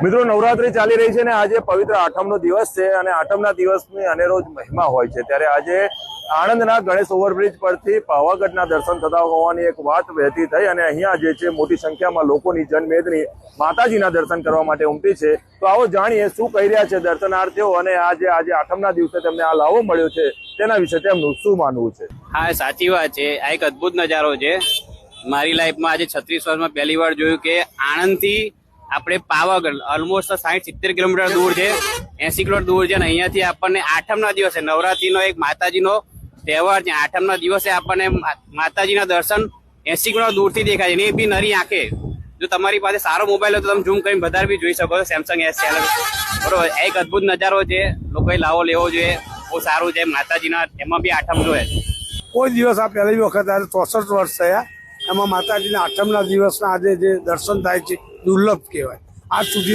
મિત્રો નવરાત્રી ચાલી રહી છે અને આજે પવિત્ર આઠમનો દિવસ છે અને આઠમના દિવસની અનેરો જ મહિમા હોય છે। ત્યારે આજે આણંદના ગણેશ ઓવરબ્રિજ પરથી પાવાગઢના દર્શન થતા હોવાની એક વાત વહેતી થઈ અને અહીંયા જે છે મોટી સંખ્યામાં લોકોની જનમેદની માતાજીના દર્શન કરવા માટે ઉમટી છે। તો આવો જાણીએ શું કહી રહ્યા છે દર્શનાર્થીઓ અને આજે આઠમના દિવસે તેમને આ લાવો મળ્યો છે તેના વિશે તેમનું શું માનવું છે। હા, સાચી વાત છે। આ એક અદ્ભુત નજારો છે। મારી લાઈફમાં આજે 36 વર્ષમાં પહેલી વાર જોયું કે આણંદથી આપણે પાવાગઢ ઓલમોસ્ટ 60-70 કિલોમીટર દૂર છે, 80 કિલોમીટર દૂર છે અને અહીંયાથી આપણને આઠમના દિવસે નવરાત્રીનો એક માતાજીનો તહેવાર છે। આઠમના દિવસે આપણને માતાજીના દર્શન 80 કિલોમીટર દૂરથી દેખાય છે, એ બી નરી આંખે। જો તમારી પાસે સારો મોબાઈલ હોય તો તમે ઝૂમ કરીને વધારે બી જોઈ શકો છો। સેમસંગ S7 બરોબર, એક અદ્ભુત નજારો છે। લોકોએ લાવો લેવો જોઈએ, બહુ સારું છે માતાજીના। એમાં બી આઠમ જોઈએ કોઈ દિવસ આ પહેલી વખત આજે 64 વર્ષ થયા એમાં માતાજીના આઠમના દિવસના આજે જે દર્શન થાય છે દુર્લભ કહેવાય। આજ સુધી